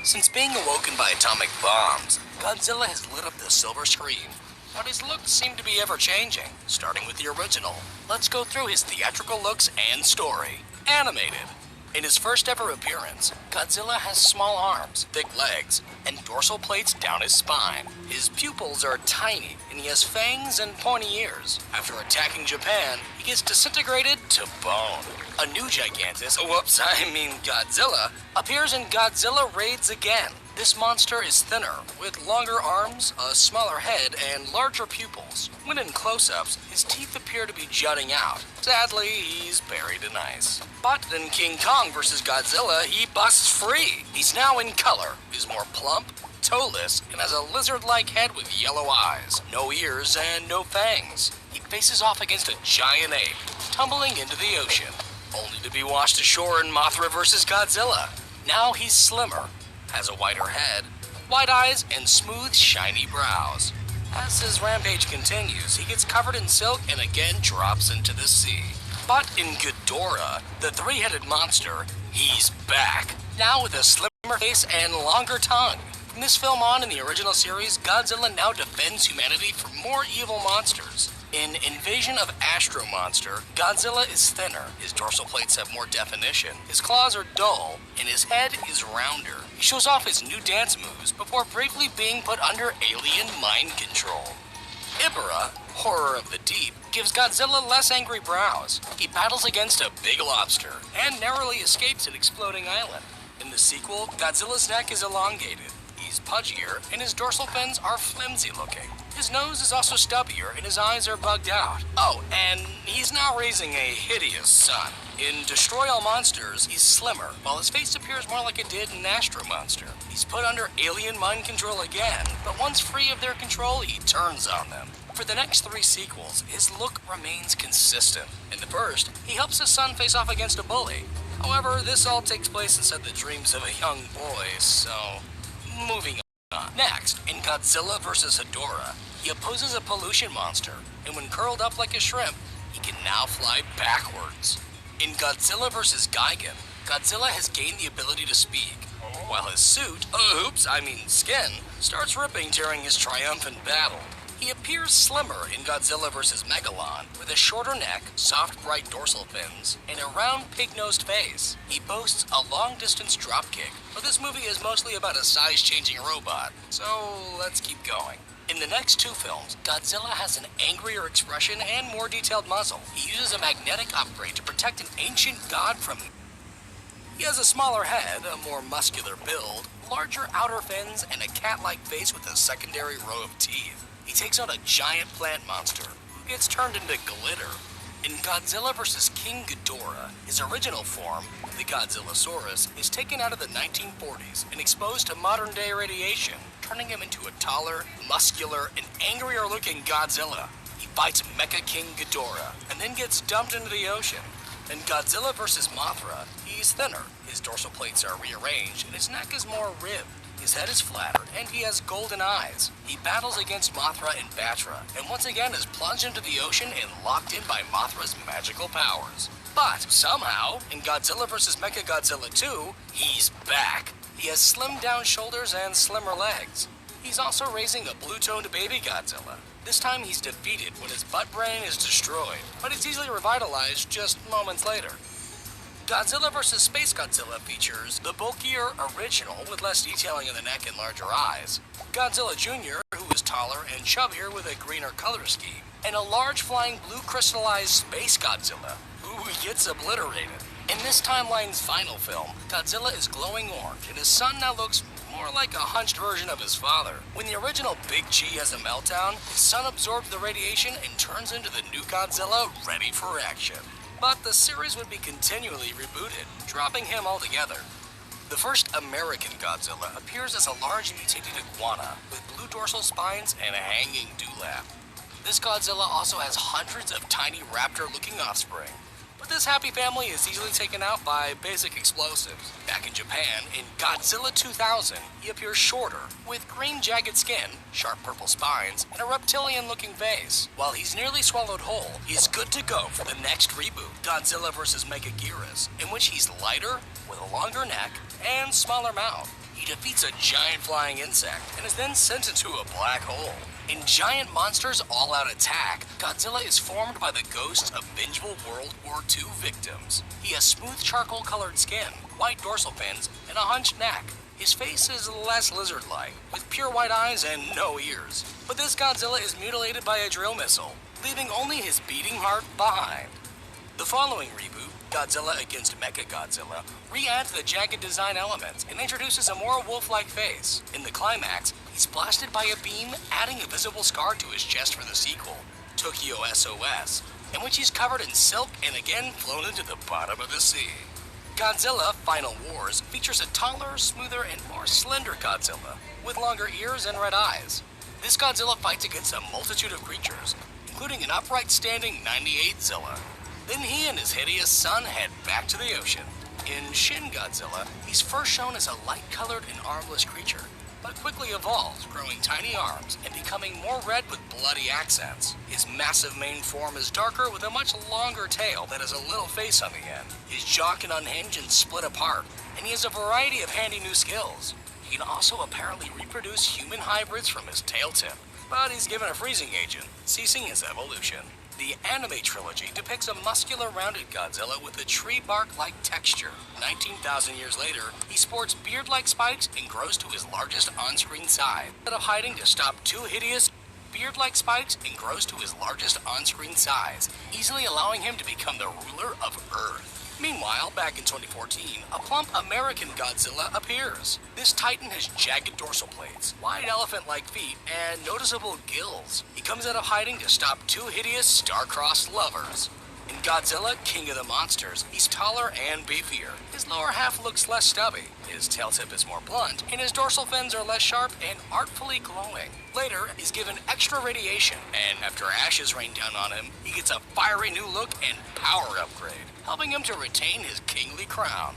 Since being awoken by atomic bombs, Godzilla has lit up the silver screen. But his looks seem to be ever-changing, starting with the original. Let's go through his theatrical looks and story. Animated. In his first ever appearance, Godzilla has small arms, thick legs, and dorsal plates down his spine. His pupils are tiny, and he has fangs and pointy ears. After attacking Japan, he gets disintegrated to bone. A new Gigantus, Godzilla, appears in Godzilla Raids Again. This monster is thinner, with longer arms, a smaller head, and larger pupils. When in close-ups, his teeth appear to be jutting out. Sadly, he's buried in ice. But in King Kong vs. Godzilla, he busts free. He's now in color, is more plump, toeless, and has a lizard-like head with yellow eyes, no ears, and no fangs. He faces off against a giant ape, tumbling into the ocean, only to be washed ashore in Mothra vs. Godzilla. Now he's slimmer, has a wider head, wide eyes, and smooth, shiny brows. As his rampage continues, he gets covered in silk and again drops into the sea. But in Ghidorah, the three-headed monster, he's back, now with a slimmer face and longer tongue. From this film on in the original series, Godzilla now defends humanity from more evil monsters. In Invasion of Astro Monster, Godzilla is thinner, his dorsal plates have more definition, his claws are dull, and his head is rounder. He shows off his new dance moves before briefly being put under alien mind control. Ibara, Horror of the Deep, gives Godzilla less angry brows. He battles against a big lobster, and narrowly escapes an exploding island. In the sequel, Godzilla's neck is elongated. He's pudgier, and his dorsal fins are flimsy looking. His nose is also stubbier, and his eyes are bugged out. Oh, and he's now raising a hideous son. In Destroy All Monsters, he's slimmer, while his face appears more like it did in Astro Monster. He's put under alien mind control again, but once free of their control, he turns on them. For the next three sequels, his look remains consistent. In the first, he helps his son face off against a bully. However, this all takes place inside the dreams of a young boy, so moving on. Next, in Godzilla vs. Hedorah, he opposes a pollution monster, and when curled up like a shrimp, he can now fly backwards. In Godzilla vs. Gigan, Godzilla has gained the ability to speak, while his suit, skin, starts ripping during his triumphant battle. He appears slimmer in Godzilla vs. Megalon, with a shorter neck, soft bright dorsal fins, and a round pig-nosed face. He boasts a long-distance dropkick, but this movie is mostly about a size-changing robot, so let's keep going. In the next two films, Godzilla has an angrier expression and more detailed muzzle. He uses a magnetic upgrade to protect an ancient god from... He has a smaller head, a more muscular build, larger outer fins, and a cat-like face with a secondary row of teeth. He takes on a giant plant monster, who gets turned into glitter. In Godzilla vs. King Ghidorah, his original form, the Godzillasaurus, is taken out of the 1940s and exposed to modern-day radiation, turning him into a taller, muscular, and angrier-looking Godzilla. He fights Mecha King Ghidorah, and then gets dumped into the ocean. In Godzilla vs. Mothra, he's thinner, his dorsal plates are rearranged, and his neck is more ribbed. His head is flatter, and he has golden eyes. He battles against Mothra and Batra, and once again is plunged into the ocean and locked in by Mothra's magical powers. But somehow, in Godzilla vs. Mechagodzilla 2, he's back. He has slimmed down shoulders and slimmer legs. He's also raising a blue-toned baby Godzilla. This time he's defeated when his butt brain is destroyed, but it's easily revitalized just moments later. Godzilla vs. Space Godzilla features the bulkier original with less detailing of the neck and larger eyes, Godzilla Jr., who is taller and chubbier with a greener color scheme, and a large flying blue crystallized Space Godzilla, who gets obliterated. In this timeline's final film, Godzilla is glowing orange, and his son now looks more like a hunched version of his father. When the original Big G has a meltdown, his son absorbs the radiation and turns into the new Godzilla ready for action. But the series would be continually rebooted, dropping him altogether. The first American Godzilla appears as a large mutated iguana with blue dorsal spines and a hanging dewlap. This Godzilla also has hundreds of tiny raptor-looking offspring. But this happy family is easily taken out by basic explosives. Back in Japan, in Godzilla 2000, he appears shorter, with green jagged skin, sharp purple spines, and a reptilian-looking face. While he's nearly swallowed whole, he's good to go for the next reboot, Godzilla vs. Megaguirus, in which he's lighter, with a longer neck, and smaller mouth. He defeats a giant flying insect and is then sent into a black hole. In Giant Monsters All-Out Attack, Godzilla is formed by the ghosts of vengeful World War II victims. He has smooth charcoal-colored skin, white dorsal fins, and a hunched neck. His face is less lizard-like, with pure white eyes and no ears. But this Godzilla is mutilated by a drill missile, leaving only his beating heart behind. The following reboot, Godzilla against Mechagodzilla, re-adds the jagged design elements and introduces a more wolf-like face. In the climax, he's blasted by a beam, adding a visible scar to his chest for the sequel, Tokyo SOS, in which he's covered in silk and again flown into the bottom of the sea. Godzilla Final Wars features a taller, smoother, and more slender Godzilla, with longer ears and red eyes. This Godzilla fights against a multitude of creatures, including an upright standing 98zilla. Then he and his hideous son head back to the ocean. In Shin Godzilla, he's first shown as a light-colored and armless creature, but quickly evolves, growing tiny arms and becoming more red with bloody accents. His massive main form is darker with a much longer tail that has a little face on the end. His jaw can unhinge and split apart, and he has a variety of handy new skills. He can also apparently reproduce human hybrids from his tail tip, but he's given a freezing agent, ceasing his evolution. The anime trilogy depicts a muscular, rounded Godzilla with a tree bark-like texture. 19,000 years later, he sports beard-like spikes and grows to his largest on-screen size. Instead of hiding to stop two hideous beard-like spikes and grows to his largest on-screen size, easily allowing him to become the ruler of Earth. Meanwhile, back in 2014, a plump American Godzilla appears. This titan has jagged dorsal plates, wide elephant-like feet, and noticeable gills. He comes out of hiding to stop two hideous star-crossed lovers. In Godzilla, King of the Monsters, he's taller and beefier. His lower half looks less stubby, his tail tip is more blunt, and his dorsal fins are less sharp and artfully glowing. Later, he's given extra radiation, and after ashes rain down on him, he gets a fiery new look and power upgrade, helping him to retain his kingly crown.